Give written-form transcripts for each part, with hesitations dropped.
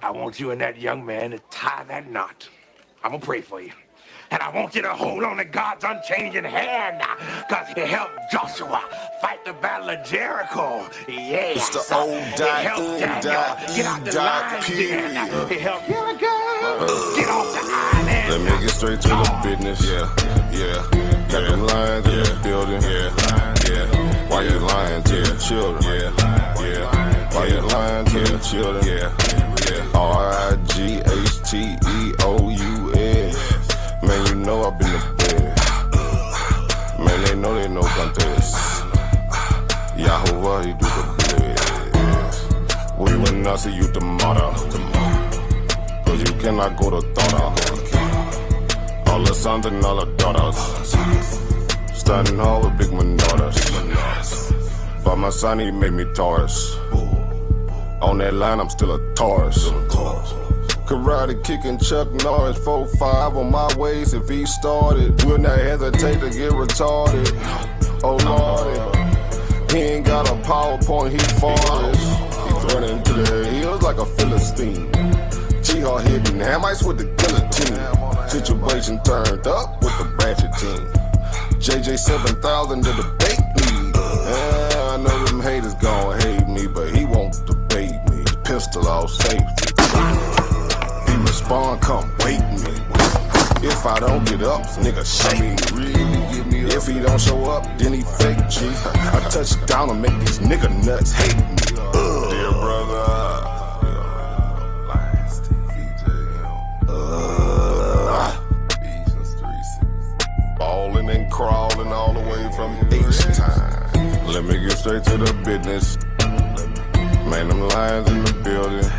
I want you and that young man to tie that knot. I'm gonna pray for you. And I want you to hold on to God's unchanging hand, because he helped Joshua fight the battle of Jericho. It's Yes. the old He helped Daniel get out the lion's den. He helped Gilligan get off the island. Let me get straight to the business. Got them lions in the building. Why you lying to the children? Why you lying to the children? RIGHTEOUS. Man, you know I've been to bed. Man, they know contest. Yahuwah, he do the bless. We will not see you tomorrow. Cause you cannot go to Thora. All the sons and all the daughters. Standing hard with big manotas. But my son, he made me Taurus. On that line, I'm still a Taurus. Karate kicking Chuck Norris, 4-5 on my waist. If he started, will not hesitate to get retarded. Oh Lordy, he ain't got a PowerPoint, he forest. He running to the hills like a Philistine. G-Hawk hitting Hamites with the guillotine. Situation turned up with the ratchet team. JJ 7000 to the debate league. I know them haters gon' hate me, but he won't debate me. Pistol off safety. He respond, come wake me. If I don't get up, nigga shake me. If he don't show up, then he fake G. I touch down and make these nigga nuts hate me. Dear brother. Ballin' and crawling all the way from H-Time. Let me get straight to the business. Man, them lions in the building.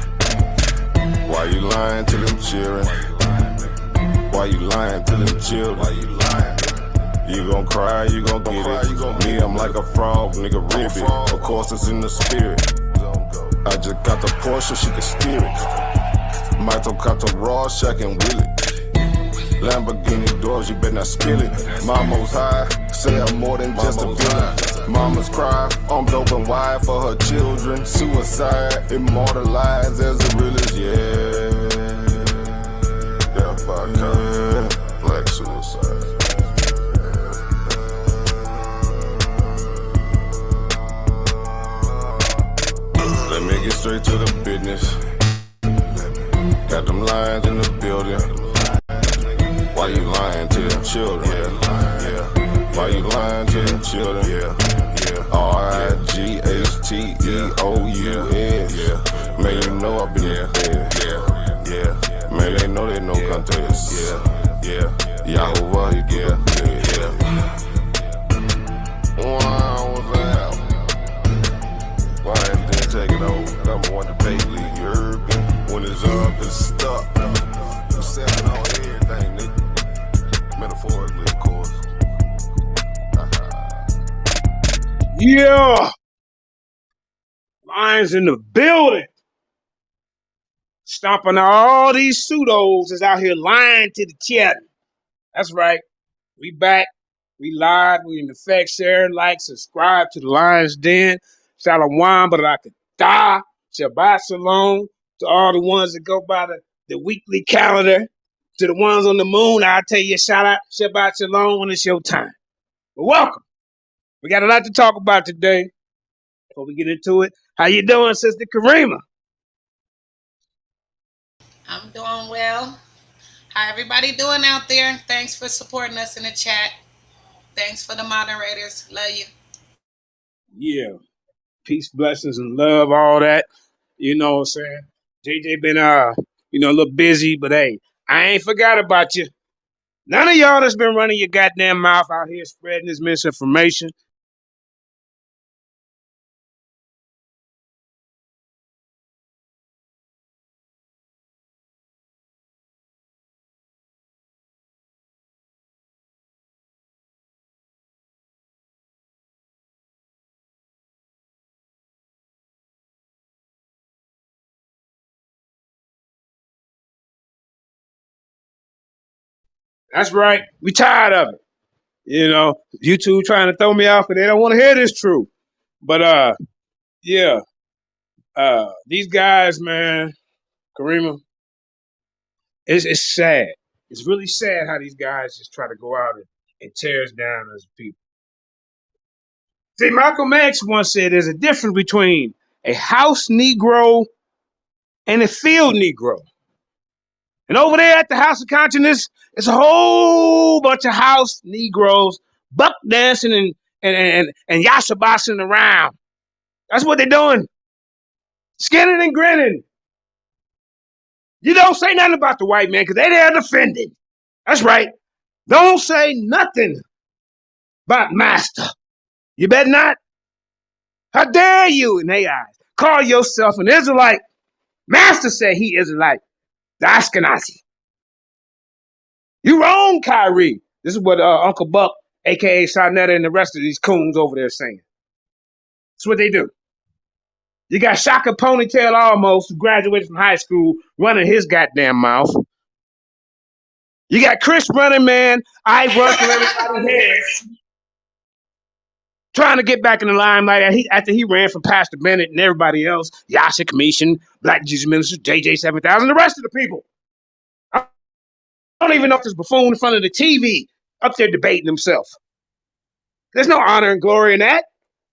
Why you lying to them children? Why you lying to them children? You gon' cry, you gon' get it. Me, I'm like a frog, nigga, ribbit. Of course, it's in the spirit. I just got the Porsche, she can steer it. Michael got the raw, Shaq and Willie. Lamborghini doors, you better not spill it. Mama's high, say I'm more than just a villain. Mama's cry, I'm dope and wide for her children. Suicide, immortalized as the realest, yeah. Black suicide. Let me get straight to the business. Got them lions in the building. Why you lying to them children? Why you lying to them children? RIGHTEOUS. Man, you know I've been in bed. Man, they know contest. Yahuwah, he do the bed. Wow, what's that? Why didn't take it over? Number one debate league, you heard me? When it's up, it's stuck. I'm selling on everything, nigga. Metaphorically, of course. Yeah. Lions in the building. Stomping all these pseudos is out here lying to the chat. That's right. We back. We live. We in effect. Share, like, subscribe to the Lions Den. Shalom, Barakatah, Shabbat Shalom. To all the ones that go by the weekly calendar. To the ones on the moon, I'll tell you a shout out. Shabbat Shalom when it's your time. But welcome. We got a lot to talk about today. Before we get into it, how you doing, Sister Karima? I'm doing well. How everybody doing out there? Thanks for supporting us in the chat. Thanks for the moderators. Love you. Yeah. Peace, blessings, and love, all that. You know what I'm saying? JJ been a little busy, but hey, I ain't forgot about you. None of y'all that's been running your goddamn mouth out here spreading this misinformation. That's right. We tired of it. You know, YouTube trying to throw me off, but they don't want to hear this truth. But yeah. These guys, man, Karima, it's sad. It's really sad how these guys just try to go out and tear us down as people. See, Malcolm X once said there's a difference between a house Negro and a field Negro. And over there at the House of Consciousness, it's a whole bunch of house Negroes buck dancing and yashabasing around. That's what they're doing. Skinning and grinning. You don't say nothing about the white man because they're there defending. That's right. Don't say nothing about master. You better not. How dare you in their eyes call yourself an Israelite? Master said he Israelite. The Ashkenazi. You wrong, Kyrie. This is what Uncle Buck, a.k.a. Saneter, and the rest of these coons over there saying. That's what they do. You got Shaka Ponytail almost, who graduated from high school, running his goddamn mouth. You got Chris Running Man, I run for everybody's head, trying to get back in the limelight after he ran from Pastor Bennett and everybody else, Yasha Commission, Black Jesus Ministers, JJ 7000, the rest of the people. I don't even know if this buffoon in front of the TV up there debating himself. There's no honor and glory in that.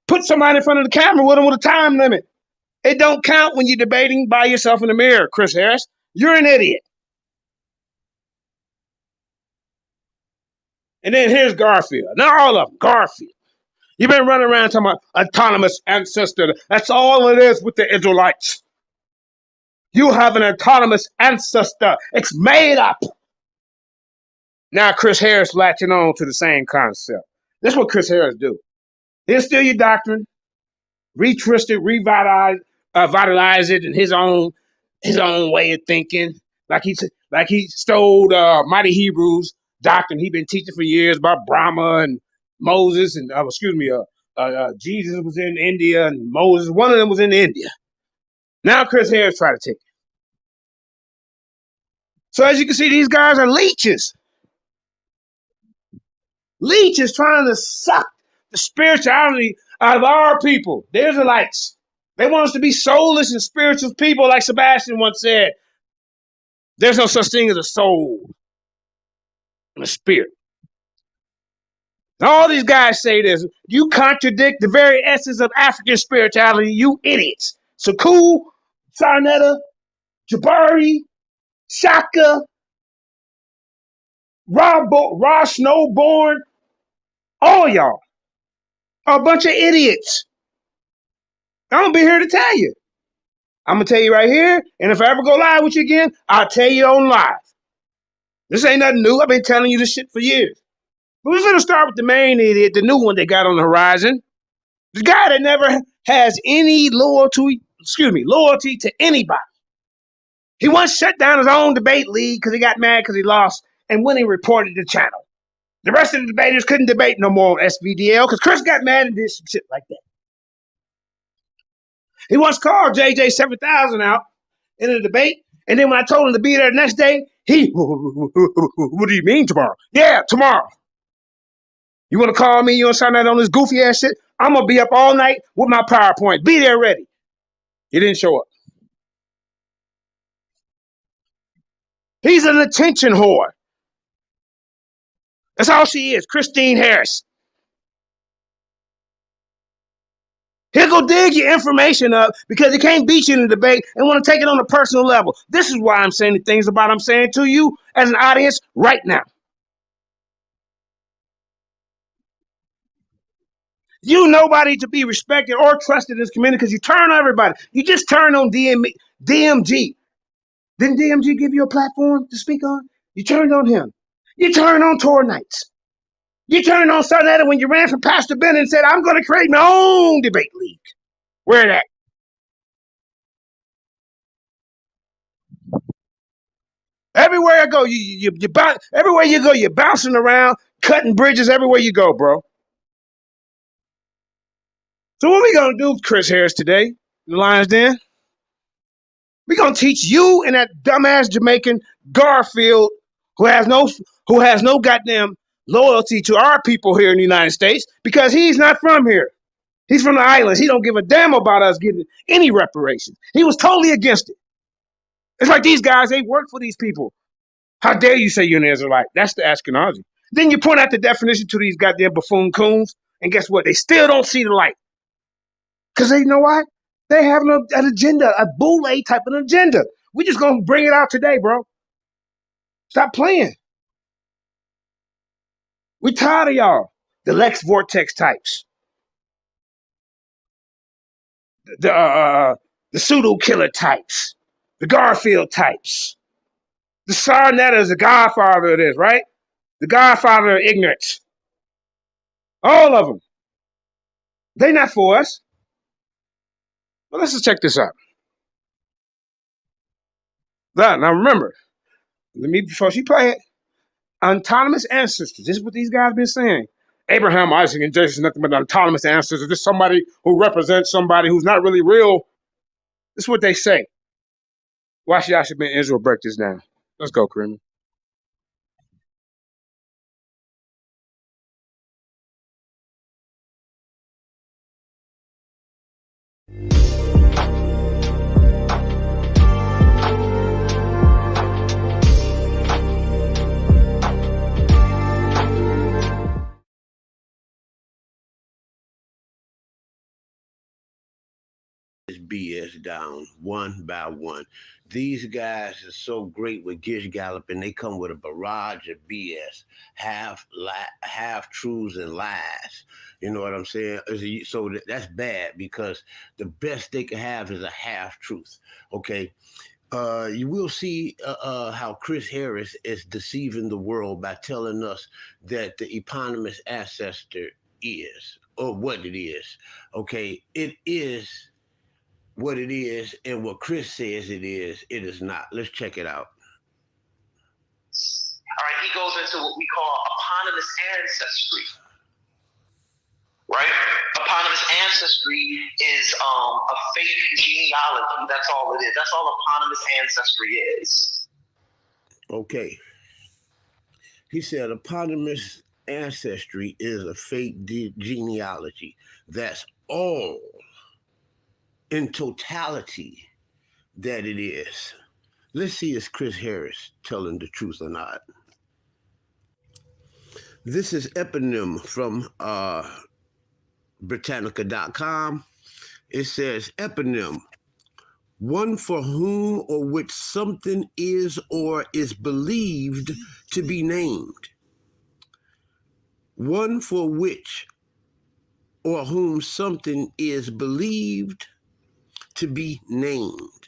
Put somebody in front of the camera with him with a time limit. It don't count when you're debating by yourself in the mirror, Chris Harris. You're an idiot. And then here's Garfield. Now all of them, Garfield. You've been running around talking about autonomous ancestor. That's all it is with the Israelites. You have an autonomous ancestor. It's made up. Now Chris Harris latching on to the same concept. This is what Chris Harris do. He'll steal your doctrine, retwist it, vitalize it in his own way of thinking. Like he stole Mighty Hebrews doctrine he been teaching for years about Brahma and Moses and Jesus was in India and Moses. One of them was in India. Now Chris Harris tried to take it. So as you can see, these guys are leeches. Leeches trying to suck the spirituality out of our people, the Israelites. They want us to be soulless and spiritual people, like Sebastian once said. There's no such thing as a soul and a spirit. All these guys say this. You contradict the very essence of African spirituality, you idiots. Saku, Sarnetta, Jabari, Shaka, Rob Snowborn, all y'all are a bunch of idiots. I'm going to be here to tell you. I'm going to tell you right here, and if I ever go live with you again, I'll tell you on live. This ain't nothing new. I've been telling you this shit for years. But we're going to start with the main idiot, the new one they got on the horizon. The guy that never has any loyalty to anybody. He once shut down his own debate league because he got mad because he lost, and when he reported the channel. The rest of the debaters couldn't debate no more on SVDL because Chris got mad and did some shit like that. He once called JJ 7000 out in a debate, and then when I told him to be there the next day, what do you mean tomorrow? Yeah, tomorrow. You want to call me? You want to sign that on this goofy ass shit? I'm going to be up all night with my PowerPoint. Be there ready. He didn't show up. He's an attention whore. That's all she is, Christine Harris. He'll go dig your information up because he can't beat you in the debate and want to take it on a personal level. This is why I'm saying the things about I'm saying to you as an audience right now. You nobody to be respected or trusted in this community because you turn on everybody. You just turn on DMG. Didn't DMG give you a platform to speak on? You turned on him. You turned on Tour Nights. You turned on Saneter when you ran for Pastor Bennett and said, I'm going to create my own debate league. Where that? Everywhere I go, everywhere you go, you're bouncing around, cutting bridges everywhere you go, bro. So what we going to do, Chris Harris, today, the Lions Den? We're going to teach you and that dumbass Jamaican Garfield who has no goddamn loyalty to our people here in the United States because he's not from here. He's from the islands. He don't give a damn about us getting any reparations. He was totally against it. It's like these guys, they work for these people. How dare you say you're an Israelite? That's the Ashkenazi. Then you point out the definition to these goddamn buffoon coons, and guess what? They still don't see the light. Because they know why? They have an agenda, a boule type of agenda. We just going to bring it out today, bro. Stop playing. We tired of y'all. The Lex Vortex types. The pseudo killer types. The Garfield types. The Saneter is the godfather of this, right? The godfather of ignorance. All of them. They not for us. But let's just check this out. Now remember, before she play it, autonomous ancestors. This is what these guys been saying. Abraham, Isaac, and Jason, nothing but autonomous ancestors. This is somebody who represents somebody who's not really real. This is what they say. Watch Yasha Ben Israel break this down. Let's go, Kareem. BS down one by one. These guys are so great with Gish Galloping. They come with a barrage of BS, half truths and lies. You know what I'm saying? So that's bad because the best they can have is a half truth. Okay. You will see how Chris Harris is deceiving the world by telling us that the eponymous ancestor is, or what it is. Okay. It is what it is, and what Chris says it is not. Let's check it out. All right, he goes into what we call eponymous ancestry. Right? Eponymous ancestry is a fake genealogy. That's all it is. That's all eponymous ancestry is. Okay. He said eponymous ancestry is a fake genealogy. That's all in totality that it is. Let's see if Chris Harris telling the truth or not. This is eponym from Britannica.com. It says eponym, one for whom or which something is or is believed to be named. One for which or whom something is believed to be named.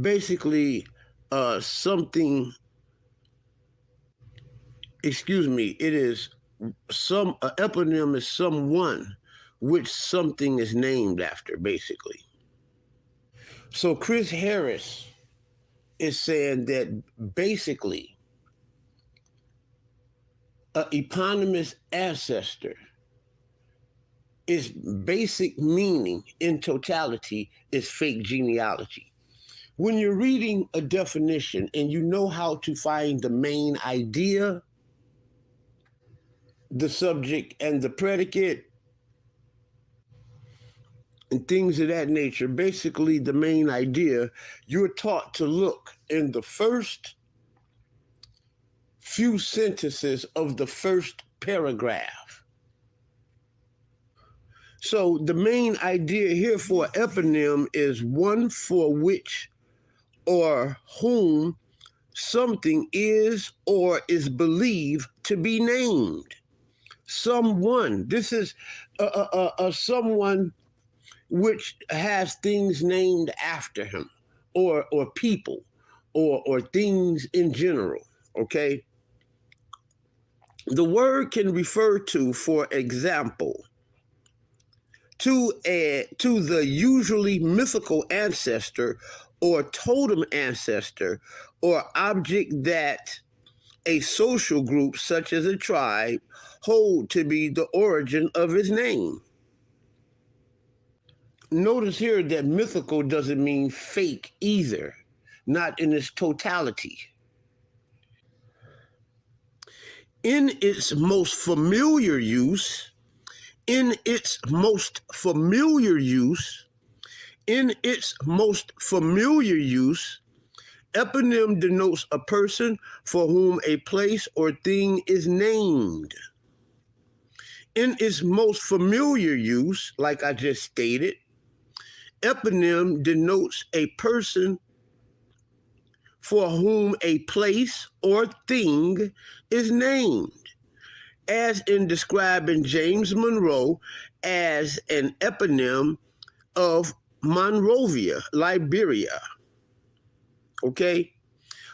Basically, it is an eponym is someone which something is named after, basically. So Chris Harris is saying that basically an eponymous ancestor its basic meaning in totality is fake genealogy. When you're reading a definition and you know how to find the main idea, the subject and the predicate, and things of that nature, basically the main idea, you're taught to look in the first few sentences of the first paragraph. So the main idea here for eponym is one for which or whom something is or is believed to be named. Someone. This is someone which has things named after him, or people, or things in general. Okay. The word can refer to, for example, to the usually mythical ancestor or totem ancestor or object that a social group such as a tribe hold to be the origin of its name. Notice here that mythical doesn't mean fake either, not in its totality. In its most familiar use, In its most familiar use, eponym denotes a person for whom a place or thing is named. In its most familiar use, like I just stated, eponym denotes a person for whom a place or thing is named, as in describing James Monroe as an eponym of Monrovia, Liberia. Okay?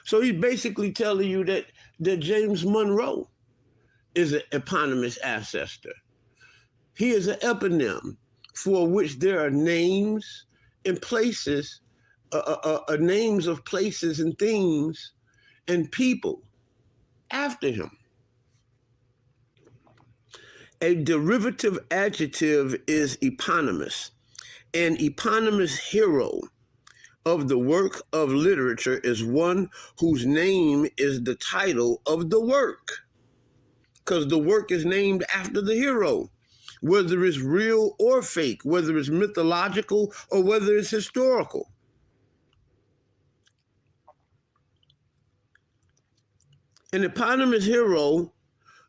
So he's basically telling you that James Monroe is an eponymous ancestor. He is an eponym for which there are names and places, names of places and things and people after him. A derivative adjective is eponymous. An eponymous hero of the work of literature is one whose name is the title of the work, because the work is named after the hero, whether it's real or fake, whether it's mythological or whether it's historical. An eponymous hero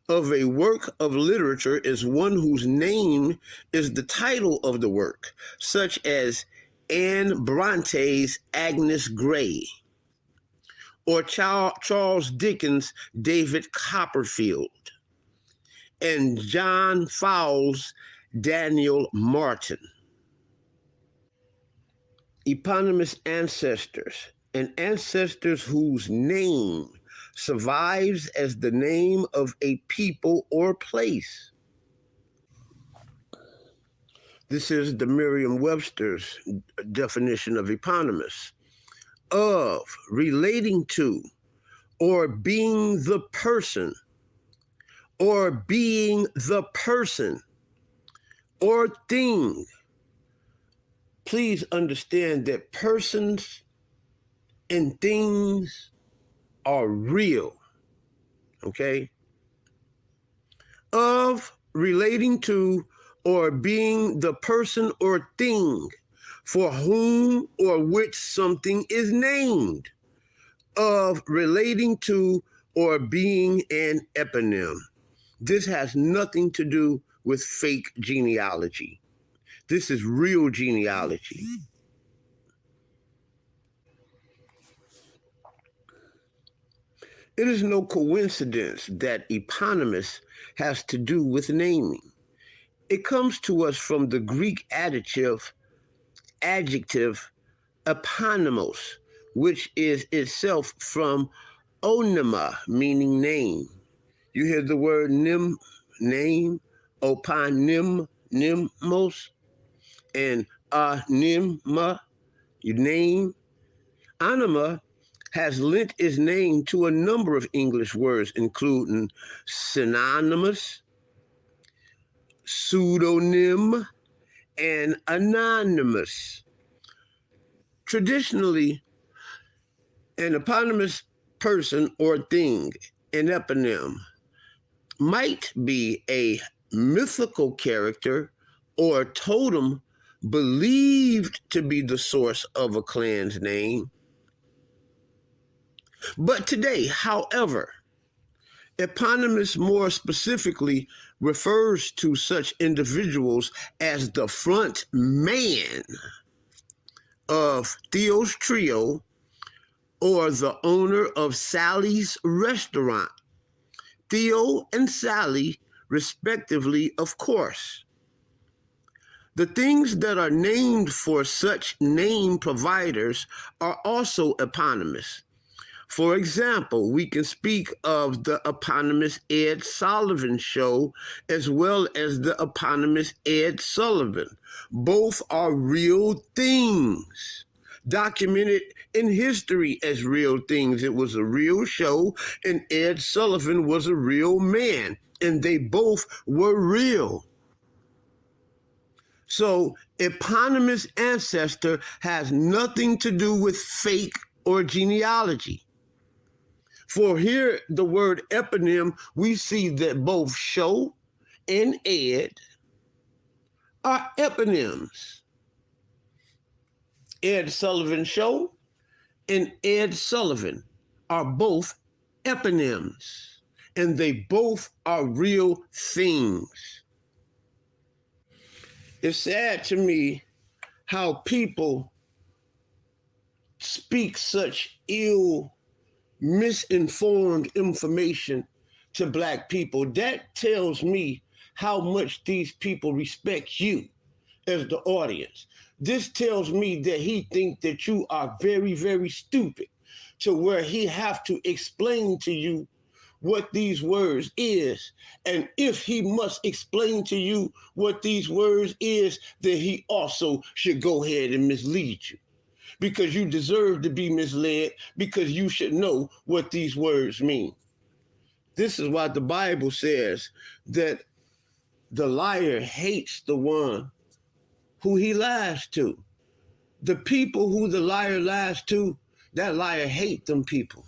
of a work of literature is one whose name is the title of the work, such as Anne Bronte's Agnes Grey, or Charles Dickens' David Copperfield, and John Fowles' Daniel Martin. Eponymous ancestors, and ancestors whose name survives as the name of a people or place. This is the Merriam-Webster's definition of eponymous. Of, relating to, or being the person, or being the person, or thing. Please understand that persons and things are real, okay? Of, relating to, or being the person or thing for whom or which something is named. Of, relating to, or being an eponym. This has nothing to do with fake genealogy. This is real genealogy. It is no coincidence that eponymous has to do with naming. It comes to us from the Greek adjective eponymos, which is itself from onyma, meaning name. You hear the word name, nymos, and anyma, your name. Anima has lent its name to a number of English words, including synonymous, pseudonym, and anonymous. Traditionally, an eponymous person or thing, an eponym, might be a mythical character or totem believed to be the source of a clan's name. But today, however, eponymous more specifically refers to such individuals as the front man of Theo's Trio or the owner of Sally's Restaurant. Theo and Sally, respectively, of course. The things that are named for such name providers are also eponymous. For example, we can speak of the eponymous Ed Sullivan Show as well as the eponymous Ed Sullivan. Both are real things, documented in history as real things. It was a real show, and Ed Sullivan was a real man, and they both were real. So, eponymous ancestor has nothing to do with fake or genealogy. For here, the word eponym, we see that both show and ed are eponyms. Ed Sullivan Show and Ed Sullivan are both eponyms, and they both are real things. It's sad to me how people speak such ill, misinformed information to black people. That tells me how much these people respect you as the audience. This tells me that he thinks that you are very, very stupid to where he have to explain to you what these words is. And if he must explain to you what these words is, then he also should go ahead and mislead you, because you deserve to be misled, because you should know what these words mean. This is why the Bible says that the liar hates the one who he lies to. The people who the liar lies to, that liar hate them people.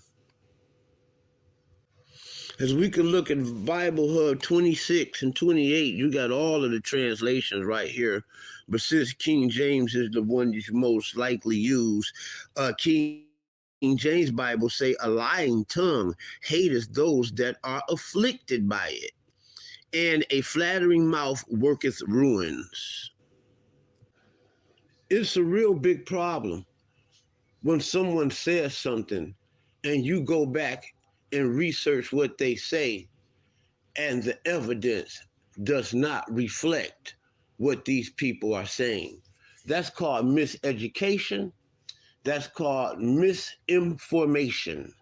As we can look at Bible Hub 26 and 28, you got all of the translations right here. But since King James is the one you most likely use, King James Bible say, a lying tongue hateth those that are afflicted by it, and a flattering mouth worketh ruins. It's a real big problem when someone says something and you go back and research what they say, and the evidence does not reflect what these people are saying. That's called miseducation. That's called misinformation.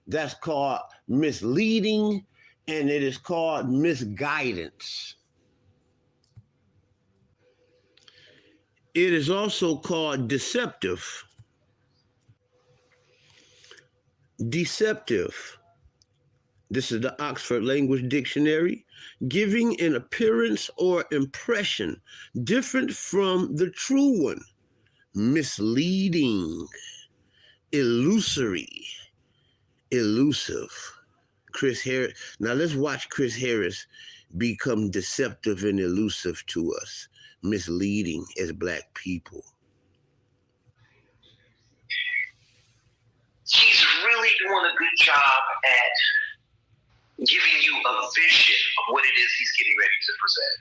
That's called misleading, and it is called misguidance. It is also called deceptive. Deceptive. This is the Oxford Language Dictionary. Giving an appearance or impression different from the true one. Misleading. Illusory. Elusive. Chris Harris. Now let's watch Chris Harris become deceptive and elusive to us, misleading as black people. He's really doing a good job at giving you a vision of what it is he's getting ready to present.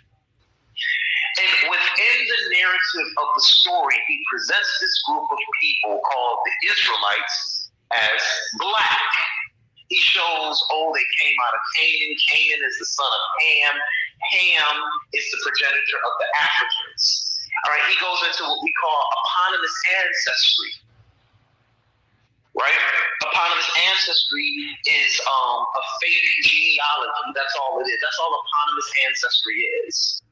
And within the narrative of the story, he presents this group of people called the Israelites as black. He shows, they came out of Canaan. Canaan is the son of Ham. Ham is the progenitor of the Africans. All right, he goes into what we call eponymous ancestry. Right? Eponymous ancestry is a fake genealogy. That's all it is. That's all eponymous ancestry is.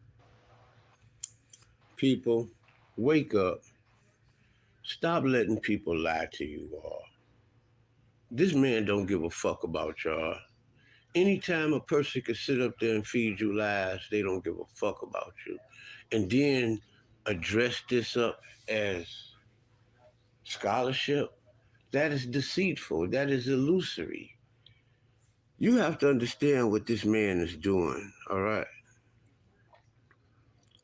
People, wake up. Stop letting people lie to you all. This man don't give a fuck about y'all. Anytime a person can sit up there and feed you lies, they don't give a fuck about you. And then address this up as scholarship, that is deceitful. That is illusory. You have to understand what this man is doing, all right?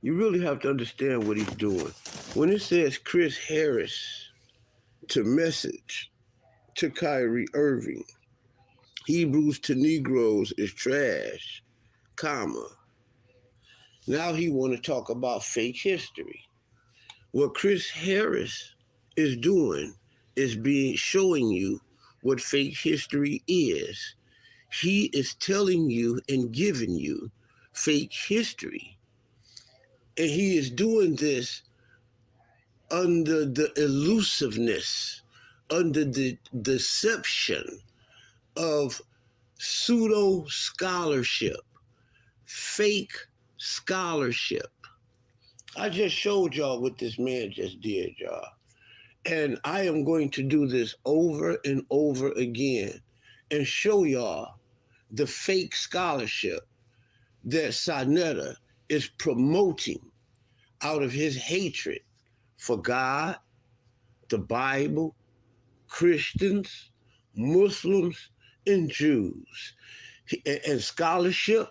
You really have to understand what he's doing. When it says Chris Harris to message to Kyrie Irving, Hebrews to Negroes is trash, comma. Now he want to talk about fake history. What Chris Harris is doing is showing you what fake history is. He is telling you and giving you fake history. And he is doing this under the elusiveness, under the deception of pseudo scholarship, fake scholarship. I just showed y'all what this man just did, y'all. And I am going to do this over and over again and show y'all the fake scholarship that Saneter is promoting out of his hatred for God, the Bible, Christians, Muslims, and Jews, and scholarship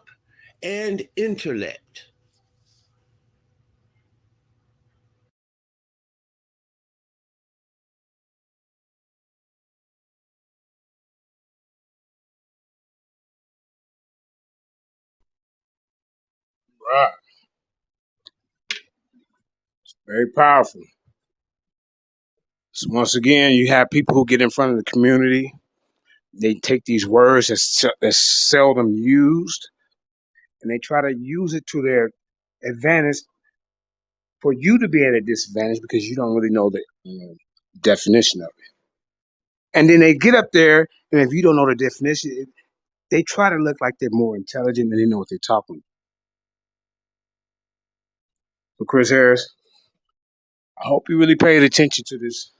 and intellect. Right. Very powerful. So once again, you have people who get in front of the community. They take these words that's seldom used, and they try to use it to their advantage for you to be at a disadvantage because you don't really know the definition of it. And then they get up there, and if you don't know the definition, they try to look like they're more intelligent and they know what they're talking about. So Chris Harris, I hope you really paid attention to this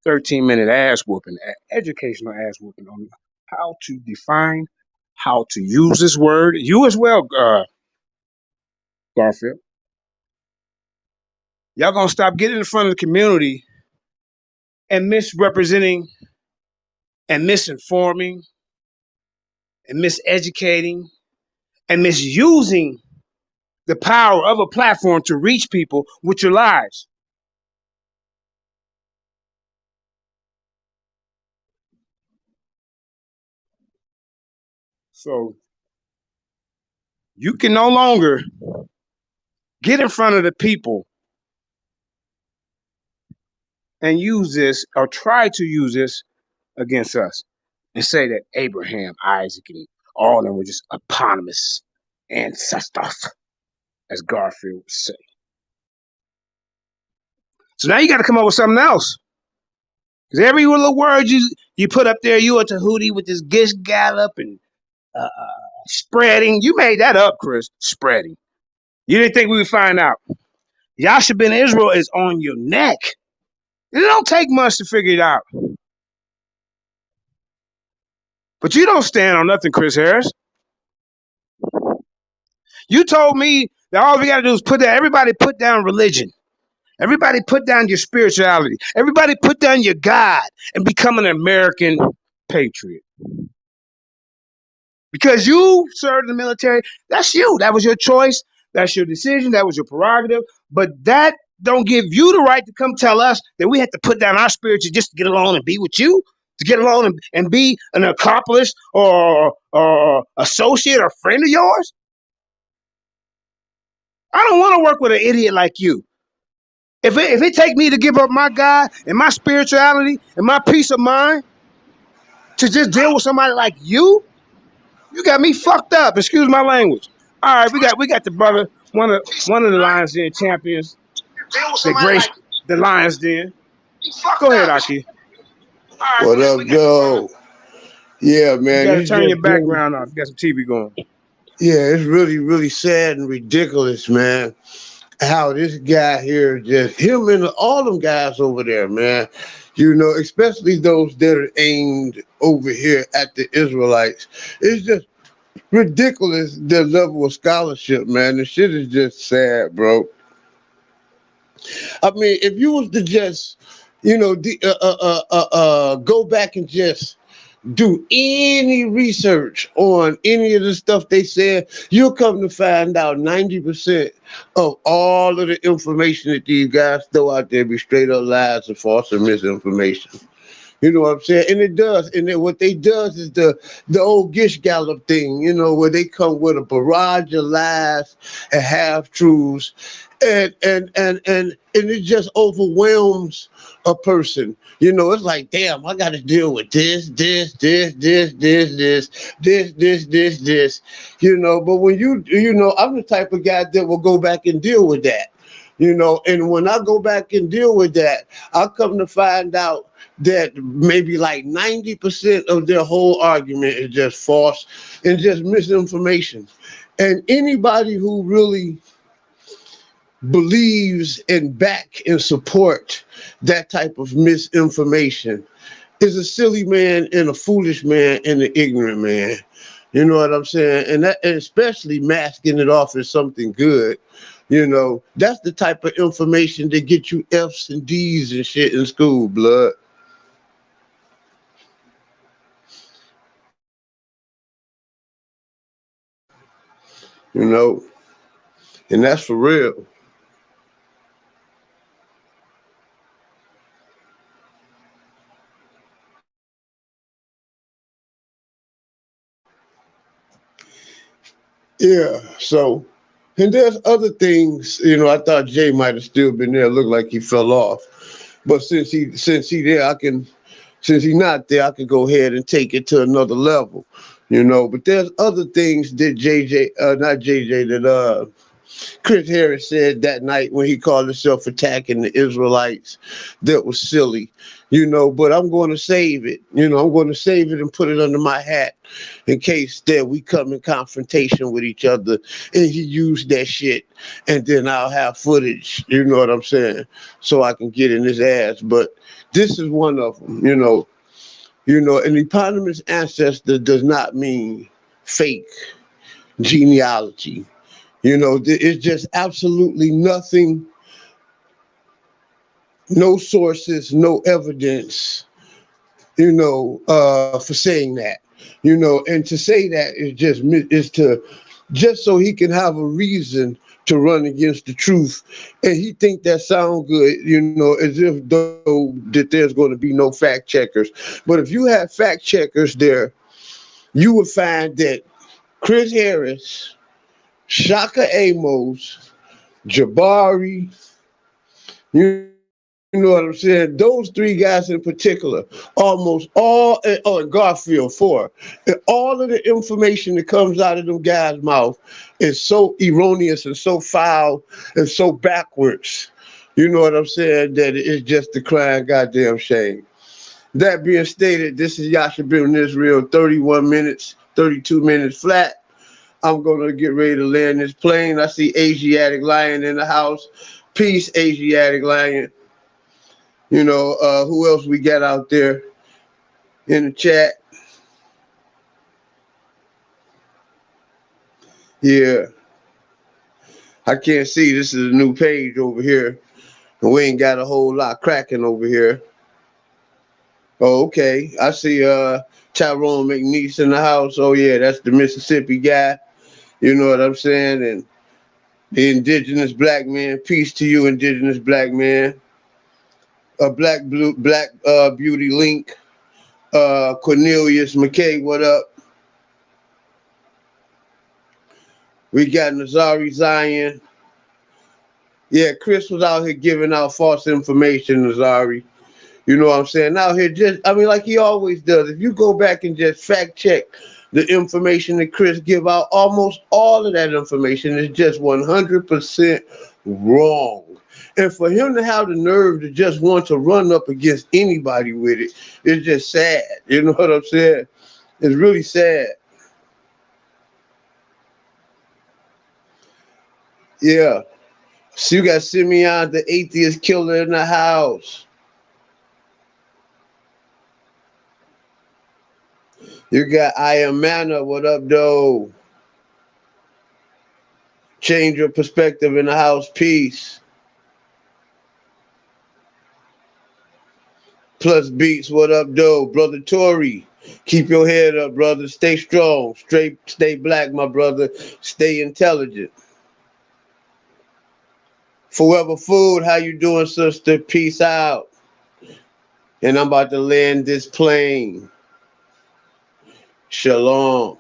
13-minute ass whooping, educational ass whooping on how to define, how to use this word. You as well, Garfield. Y'all gonna stop getting in front of the community and misrepresenting and misinforming and miseducating and misusing the power of a platform to reach people with your lies. So you can no longer get in front of the people and use this or try to use this against us and say that Abraham, Isaac, and all of them were just eponymous ancestors, as Garfield would say. So now you got to come up with something else. Because every little word you put up there, you a Tahuti with this gish gallop and spreading. You made that up, Chris. Spreading. You didn't think we would find out. Yasha ben Israel is on your neck. It don't take much to figure it out. But you don't stand on nothing, Chris Harris. You told me that all we got to do is everybody put down religion. Everybody put down your spirituality. Everybody put down your God and become an American patriot. Because you served in the military, that's you. That was your choice. That's your decision. That was your prerogative. But that don't give you the right to come tell us that we have to put down our spiritual just to get along and be with you, to get along and be an accomplice or associate or friend of yours. I don't want to work with an idiot like you. If it take me to give up my God and my spirituality and my peace of mind to just deal with somebody like you got me fucked up. Excuse my language. All right, we got the brother, one of the Lions Den champions, that graced the Lions Den. Go ahead, Aki. What up, Joe? Yeah, You man. got to It's turn just your background off. You got some TV going. yeah, it's really, really sad and ridiculous, man. How this guy here, just him and all them guys over there, man. You know, especially those that are aimed over here at the Israelites. It's just ridiculous the level of scholarship, man. The shit is just sad, bro. I mean, if you was to just, go back and just do any research on any of the stuff they said, you'll come to find out 90% of all of the information that these guys throw out there be straight up lies and false and misinformation. You know what I'm saying? And it does. And then what they does is the old Gish Gallop thing, where they come with a barrage of lies and half truths, and it just overwhelms a person. It's like, damn, I got to deal with this. But when I'm the type of guy that will go back and deal with that. And when I go back and deal with that, I come to find out that maybe like 90% of their whole argument is just false and just misinformation. And anybody who really believes and back and support that type of misinformation is a silly man and a foolish man and an ignorant man. You know what I'm saying? And especially masking it off as something good. That's the type of information that get you F's and D's and shit in school, blood. And that's for real. Yeah, so And there's other things, I thought Jay might have still been there. Looked like he fell off. But since he there, since he's not there, I can go ahead and take it to another level, But there's other things that not JJ, that Chris Harris said that night when he called himself attacking the Israelites that was silly, but I'm going to save it. I'm going to save it and put it under my hat in case that we come in confrontation with each other and he used that shit, and then I'll have footage, you know what I'm saying, so I can get in his ass. But this is one of them, an eponymous ancestor does not mean fake genealogy. It's just absolutely nothing, no sources, no evidence, for saying that, and to say that is just so he can have a reason to run against the truth, and he think that sound good, as if though that there's going to be no fact checkers. But if you had fact checkers there, you would find that Chris Harris, Shaka Amos, Jabari, you know what I'm saying? Those three guys in particular, almost all, and Garfield, four, and all of the information that comes out of them guys' mouth is so erroneous and so foul and so backwards. You know what I'm saying? That it's just a crying goddamn shame. That being stated, this is Yasha Bim Israel, 31 minutes, 32 minutes flat. I'm going to get ready to land this plane. I see Asiatic Lion in the house. Peace, Asiatic Lion. Who else we got out there in the chat? Yeah. I can't see. This is a new page over here. And we ain't got a whole lot cracking over here. Oh, okay. I see Tyrone McNeese in the house. Oh, yeah, that's the Mississippi guy. You know what I'm saying? And the indigenous black man. Peace to you, indigenous black man. Black Beauty Link. Cornelius McKay, what up? We got Nazari Zion. Yeah, Chris was out here giving out false information, Nazari. You know what I'm saying? Out here like he always does. If you go back and just fact check the information that Chris give out, almost all of that information is just 100% wrong. And for him to have the nerve to just want to run up against anybody with it, it's just sad. You know what I'm saying? It's really sad. Yeah. So you got Simeon, the atheist killer, in the house. You got I Am Manna, what up, though? Change your perspective in the house, peace. Plus Beats, what up, though? Brother Tory, keep your head up, brother. Stay strong. Stay black, my brother. Stay intelligent. Forever Food, how you doing, sister? Peace out. And I'm about to land this plane. Shalom.